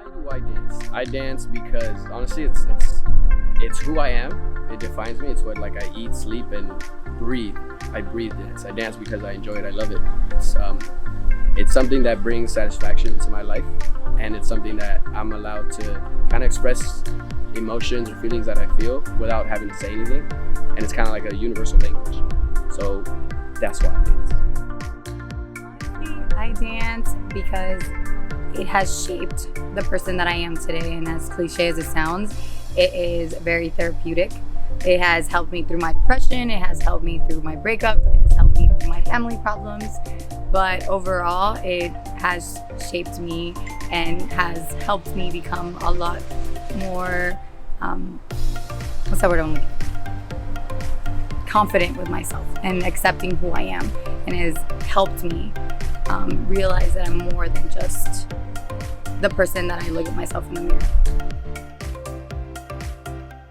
Why do I dance? I dance because honestly, it's who I am. It defines me. It's what like I eat, sleep, and breathe. I breathe dance. I dance because I enjoy it. I love it. It's something that brings satisfaction to my life, and it's something that I'm allowed to kind of express emotions or feelings that I feel without having to say anything. And it's kind of like a universal language. So that's why I dance. Honestly, I dance because it has shaped the person that I am today, and as cliche as it sounds, it is very therapeutic. It has helped me through my depression, it has helped me through my breakup, it has helped me through my family problems, but overall it has shaped me and has helped me become a lot more, what's that word I'm looking for? Confident with myself and accepting who I am, and has helped me realize that I'm more than just the person that I look at myself in the mirror.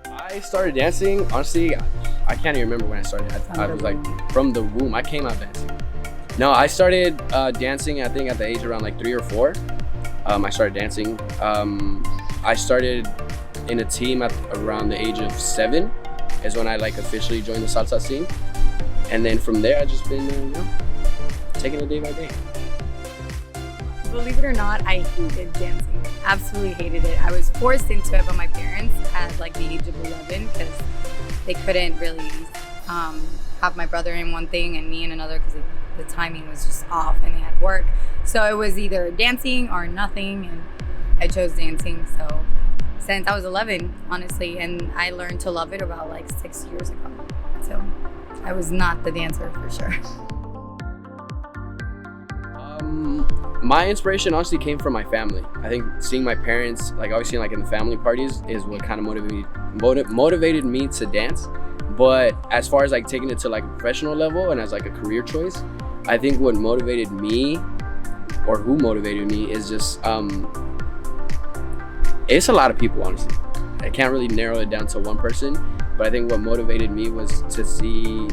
I started dancing, honestly, I can't even remember when I started. I was like from the womb. I came out dancing. No, I started dancing, I think at the age around like 3 or 4. I started dancing. I started in a team at around the age of 7 is when I like officially joined the salsa scene. And then from there, I've just been, taking it day by day. Believe it or not, I hated dancing. Absolutely hated it. I was forced into it by my parents at like the age of 11 because they couldn't really have my brother in one thing and me in another because the timing was just off and they had work. So it was either dancing or nothing, and I chose dancing. So since I was 11, honestly, and I learned to love it about like 6 years ago. So I was not the dancer for sure. My inspiration honestly came from my family. I think seeing my parents, like always seeing like in the family parties, is what kind of motivated me to dance. But as far as like taking it to like a professional level and as like a career choice, I think what motivated me, or who motivated me, is just it's a lot of people, honestly. I can't really narrow it down to one person, but I think what motivated me was to see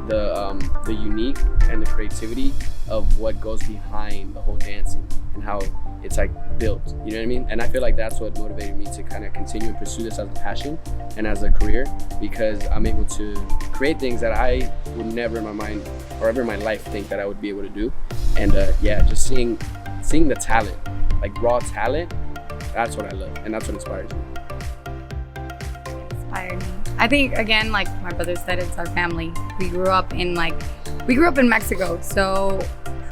the unique and the creativity of what goes behind the whole dancing and how it's like built, you know what I mean? And I feel like that's what motivated me to kind of continue and pursue this as a passion and as a career, because I'm able to create things that I would never in my mind or ever in my life think that I would be able to do. And just seeing the talent, like raw talent, that's what I love, and that's what inspires me. Inspired me. I think, again, like my brother said, it's our family. We grew up in Mexico. So,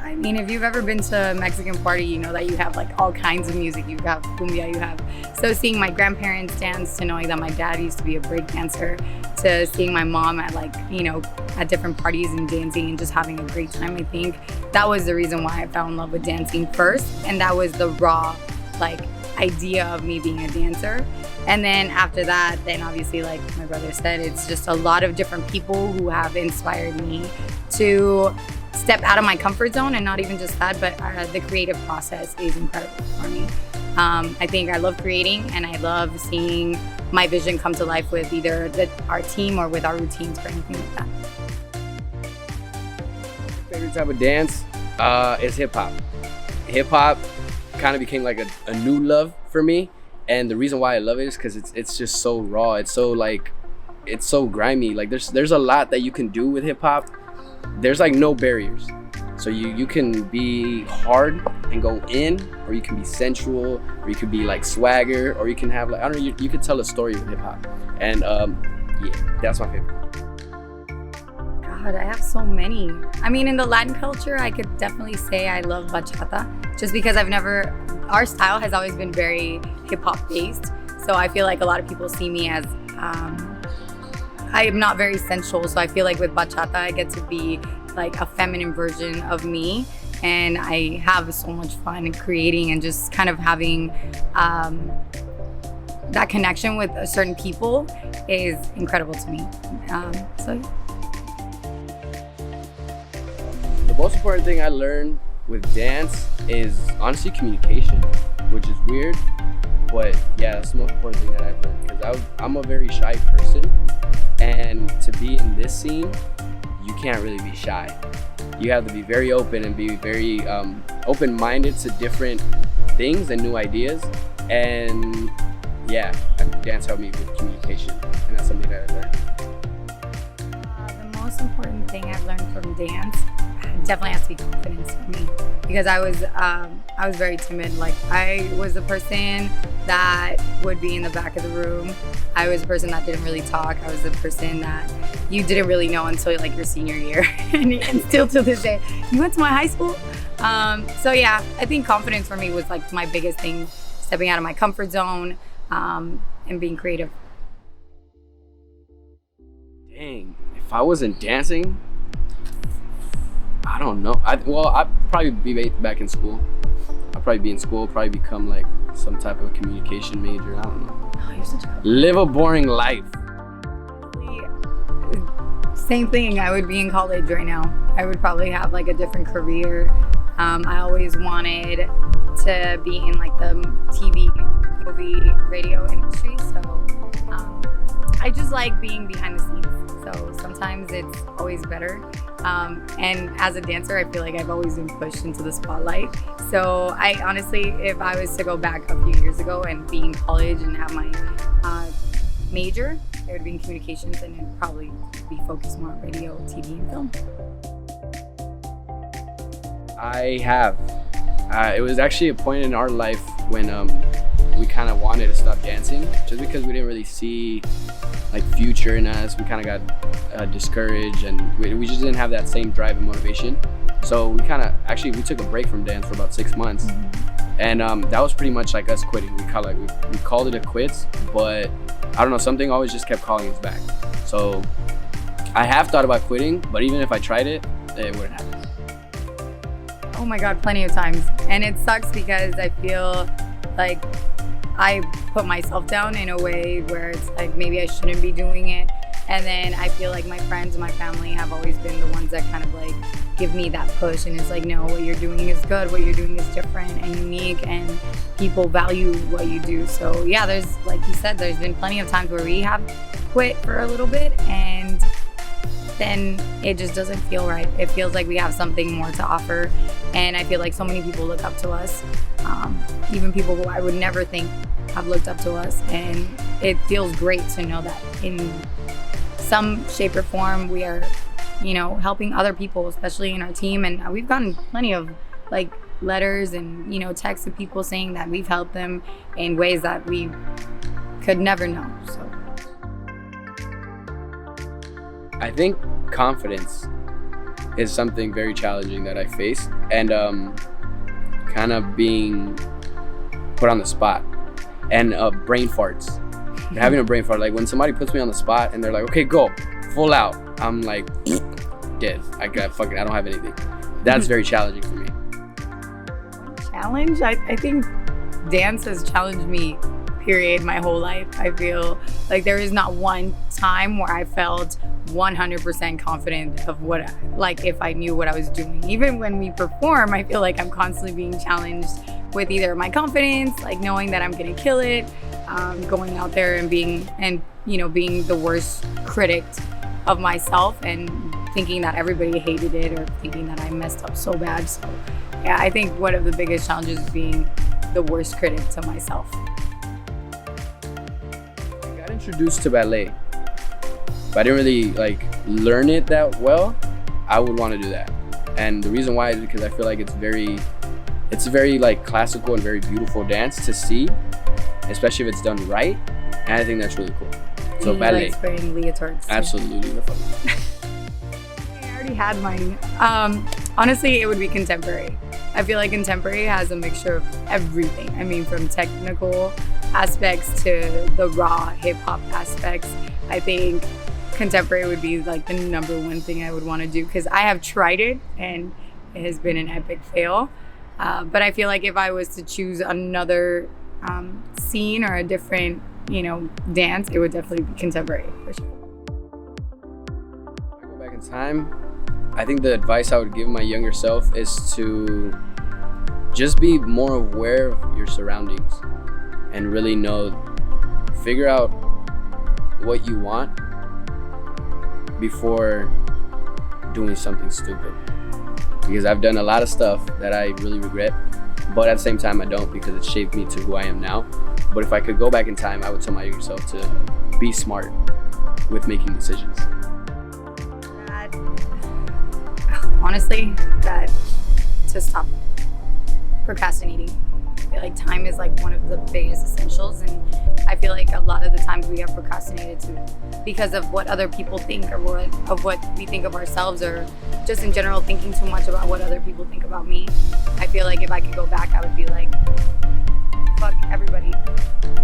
I mean, if you've ever been to a Mexican party, you know that you have like all kinds of music. You have cumbia, you have. So seeing my grandparents dance, to knowing that my dad used to be a break dancer, to seeing my mom at at different parties and dancing and just having a great time, I think that was the reason why I fell in love with dancing first. And that was the raw, idea of me being a dancer. And then after that, then obviously, like my brother said, it's just a lot of different people who have inspired me to step out of my comfort zone. And not even just that, but the creative process is incredible for me. I think I love creating, and I love seeing my vision come to life with either our team or with our routines or anything like that. Favorite type of dance is hip hop. Hip hop kind of became like a new love for me, and the reason why I love it is because it's just so raw. It's so grimy. Like there's a lot that you can do with hip hop. There's like no barriers, so you can be hard and go in, or you can be sensual, or you could be like swagger, or you can have like, I don't know, you could tell a story with hip hop, and that's my favorite. God, I have so many. I mean, in the Latin culture, I could definitely say I love bachata, just because our style has always been very hip hop based. So I feel like a lot of people see me as, I am not very sensual. So I feel like with bachata, I get to be like a feminine version of me. And I have so much fun creating and just kind of having that connection with certain people is incredible to me. The most important thing I learned with dance is honestly communication, which is weird, but yeah, that's the most important thing that I've learned, because I'm a very shy person, and to be in this scene, you can't really be shy. You have to be very open and be very open-minded to different things and new ideas, And yeah, I think dance helped me with communication, and that's something that I learned. The most important thing I've learned from dance definitely has to be confidence for me, because I was very timid. Like, I was the person that would be in the back of the room. I was a person that didn't really talk. I was the person that you didn't really know until like your senior year, and still to this day. You went to my high school? So yeah, I think confidence for me was like my biggest thing, stepping out of my comfort zone, and being creative. Dang, if I wasn't dancing, I don't know. I'd probably be back in school. I'd probably be in school, probably become like some type of communication major. I don't know. Oh, you're such a Live a boring life. Same thing. I would be in college right now. I would probably have like a different career. I always wanted to be in like the TV, movie, radio industry. So I just like being behind the scenes. So sometimes it's always better. And as a dancer, I feel like I've always been pushed into the spotlight. So I honestly, if I was to go back a few years ago and be in college and have my major, it would be in communications, and it'd probably be focused more on radio, TV, and film. I have. It was actually a point in our life when we kind of wanted to stop dancing, just because we didn't really see like future in us. We kind of got discouraged, and we just didn't have that same drive and motivation. So we took a break from dance for about 6 months, and that was pretty much like us quitting. We called it a quits, but I don't know, something always just kept calling us back. So I have thought about quitting, but even if I tried it, it wouldn't happen. Oh my God, plenty of times. And it sucks because I feel like I put myself down in a way where it's like maybe I shouldn't be doing it. And then I feel like my friends and my family have always been the ones that kind of like give me that push, and it's like, no, what you're doing is good, what you're doing is different and unique, and people value what you do. So yeah, there's, like you said, there's been plenty of times where we have quit for a little bit, and then it just doesn't feel right. It feels like we have something more to offer, and I feel like so many people look up to us, even people who I would never think have looked up to us, and it feels great to know that in some shape or form we are, helping other people, especially in our team. And we've gotten plenty of like letters and texts of people saying that we've helped them in ways that we could never know. So I think confidence is something very challenging that I faced, and kind of being put on the spot, and brain farts. Having a brain fart, like when somebody puts me on the spot and they're like, okay, go full out, I'm like dead. I don't have anything. That's very challenging for me. Challenge? I think dance has challenged me, period, my whole life. I feel like there is not one time where I felt 100% confident of if I knew what I was doing. Even when we perform, I feel like I'm constantly being challenged with either my confidence, like knowing that I'm gonna kill it, going out there and being the worst critic of myself, and thinking that everybody hated it, or thinking that I messed up so bad. So yeah, I think one of the biggest challenges is being the worst critic to myself. I got introduced to ballet, but I didn't really learn it that well. I would want to do that, and the reason why is because I feel like it's a very like classical and very beautiful dance to see, especially if it's done right, and I think that's really cool. So ballet. Like wearing leotards. Absolutely. I already had mine. Honestly, it would be contemporary. I feel like contemporary has a mixture of everything. I mean, from technical aspects to the raw hip hop aspects. I think contemporary would be like the number one thing I would want to do, because I have tried it and it has been an epic fail. But I feel like if I was to choose another scene or a different, dance, it would definitely be contemporary for sure. If I go back in time, I think the advice I would give my younger self is to just be more aware of your surroundings and really figure out what you want before doing something stupid. Because I've done a lot of stuff that I really regret, but at the same time I don't, because it shaped me to who I am now. But if I could go back in time, I would tell my younger self to be smart with making decisions. Honestly, that to stop procrastinating. I feel like time is like one of the biggest essentials, and I feel like a lot of the times we have procrastinated because of what other people think, or what we think of ourselves, or just in general thinking too much about what other people think about me. I feel like if I could go back, I would be like, fuck everybody.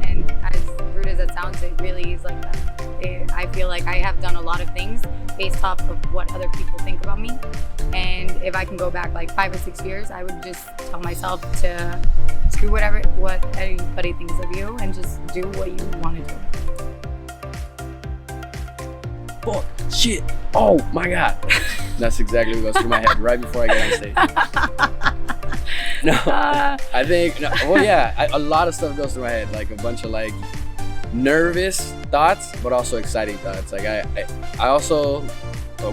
And as rude as it sounds, it really is like that. I feel like I have done a lot of things based off of what other people think about me. And if I can go back like 5 or 6 years, I would just tell myself to screw what anybody thinks of you and just do what you want to do. Fuck, shit, oh my God. That's exactly what goes through my head right before I get on stage. No, I think, a lot of stuff goes through my head, like a bunch of like nervous thoughts, but also exciting thoughts. Like I also,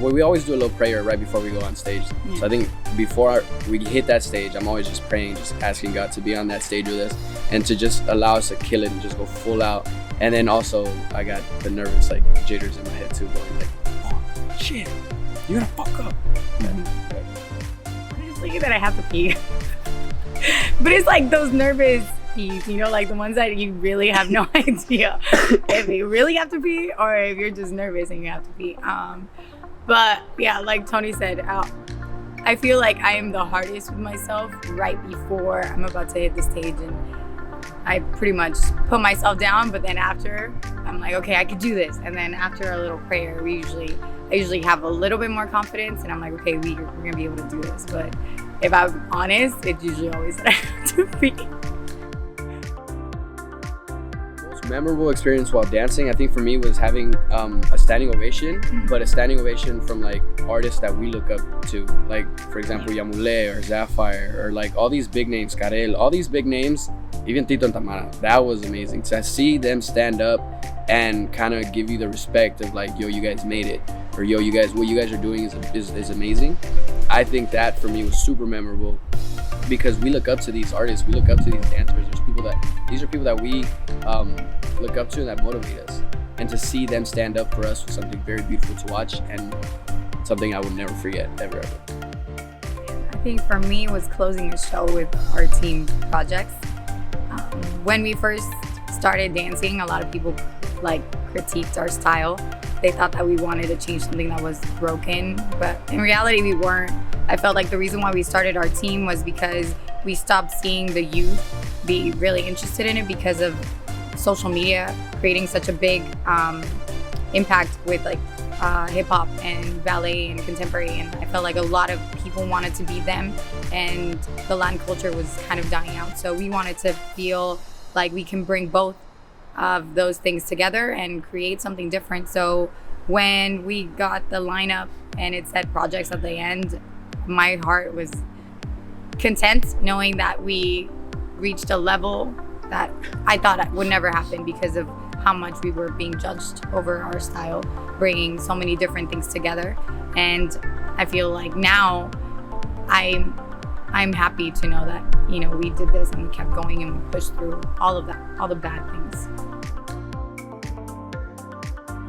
we always do a little prayer right before we go on stage. Yeah. So I think before we hit that stage, I'm always just praying, just asking God to be on that stage with us and to just allow us to kill it and just go full out. And then also I got the nervous like jitters in my head too, going like, oh shit, you're gonna fuck up. Honestly, that I have to pee. But it's like those nervous pees, you know, like the ones that you really have no idea if you really have to pee or if you're just nervous and you have to pee. But yeah, like Tony said, I feel like I am the hardest with myself right before I'm about to hit the stage, and I pretty much put myself down. But then after, I'm like, okay, I could do this. And then after a little prayer, I usually have a little bit more confidence, and I'm like, okay, we're gonna be able to do this. But if I'm honest, it's usually always that I have to pee. Memorable experience while dancing, I think for me was having a standing ovation, but a standing ovation from like artists that we look up to, like for example Yamule or Sapphire, or like all these big names, Karel, all these big names, even Tito and Tamara. That was amazing to see them stand up and kind of give you the respect of like, yo, you guys made it, or yo, you guys, what you guys are doing is amazing. I think that for me was super memorable, because we look up to these artists, we look up to these dancers. These are people that we look up to and that motivate us. And to see them stand up for us was something very beautiful to watch, and something I will never forget, ever. I think for me, it was closing a show with our team projects. When we first started dancing, a lot of people like critiqued our style. They thought that we wanted to change something that was broken, but in reality, we weren't. I felt like the reason why we started our team was because we stopped seeing the youth be really interested in it because of social media creating such a big impact with like hip hop and ballet and contemporary, and I felt like a lot of people wanted to be them, and the Latin culture was kind of dying out. So we wanted to feel like we can bring both of those things together and create something different. So when we got the lineup and it said projects at the end, my heart was content knowing that we reached a level that I thought would never happen because of how much we were being judged over our style, bringing so many different things together. And I feel like now I'm happy to know that, you know, we did this and we kept going and we pushed through all of that, all the bad things.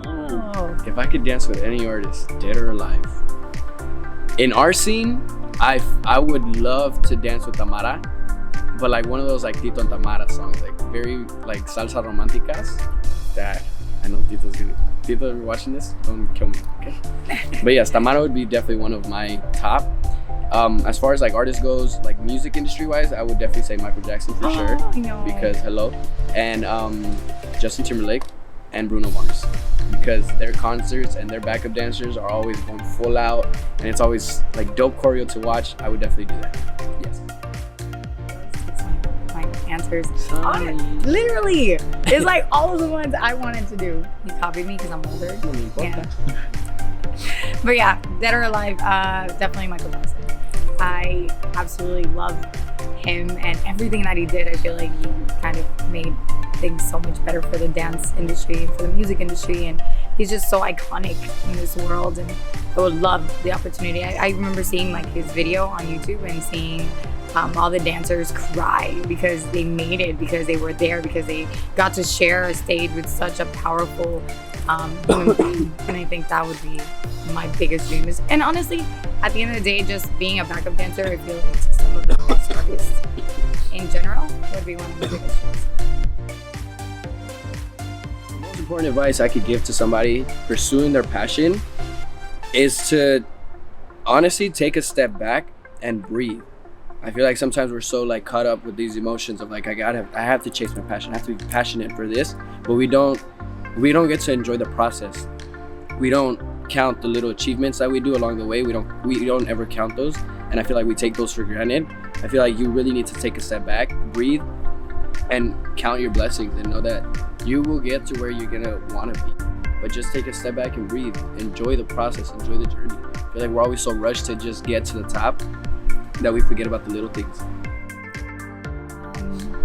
Oh. If I could dance with any artist, dead or alive, in our scene, I would love to dance with Tamara, but like one of those like Tito and Tamara songs, like very like salsa románticas. That I know Tito, if you're watching this, don't kill me, okay? But yes, Tamara would be definitely one of my top. As far as like artist goes, like music industry wise, I would definitely say Michael Jackson for sure, because hello, and Justin Timberlake and Bruno Mars, because their concerts and their backup dancers are always going full out, and it's always like dope choreo to watch. I would definitely do that. Yes. My answers, literally, it's like all of the ones I wanted to do. He copied me because I'm older. Yeah. But yeah, dead or alive, definitely Michael Jackson. I absolutely love him and everything that he did. I feel like he kind of made things so much better for the dance industry and for the music industry, and he's just so iconic in this world, and I would love the opportunity. I remember seeing like his video on YouTube and seeing All the dancers cry because they made it, because they were there, because they got to share a stage with such a powerful human being. And I think that would be my biggest dream. And honestly, at the end of the day, just being a backup dancer, I feel like some of the best artists in general would be one of my biggest dreams. The most important advice I could give to somebody pursuing their passion is to honestly take a step back and breathe. I feel like sometimes we're so like caught up with these emotions of like I have to chase my passion, I have to be passionate for this, but we don't get to enjoy the process. We don't count the little achievements that we do along the way. We don't ever count those, and I feel like we take those for granted. I feel like you really need to take a step back, breathe, and count your blessings and know that you will get to where you're gonna want to be. But just take a step back and breathe. Enjoy the process, enjoy the journey. I feel like we're always so rushed to just get to the top that we forget about the little things.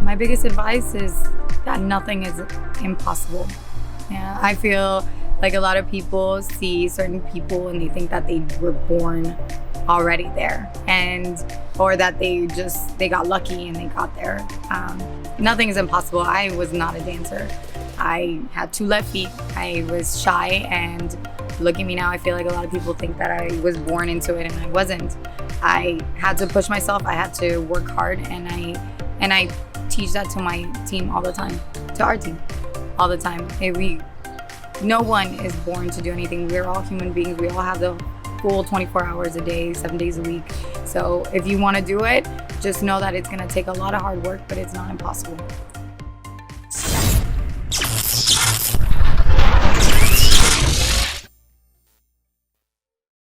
My biggest advice is that nothing is impossible. Yeah, I feel like a lot of people see certain people and they think that they were born already there, or that they got lucky and they got there. Nothing is impossible. I was not a dancer. I had 2 left feet. I was shy, and look at me now. I feel like a lot of people think that I was born into it, and I wasn't. I had to push myself. I had to work hard, and I teach that to my team all the time, to our team all the time. No one is born to do anything. We're all human beings. We all have the full 24 hours a day, 7 days a week. So if you want to do it, just know that it's going to take a lot of hard work, but it's not impossible.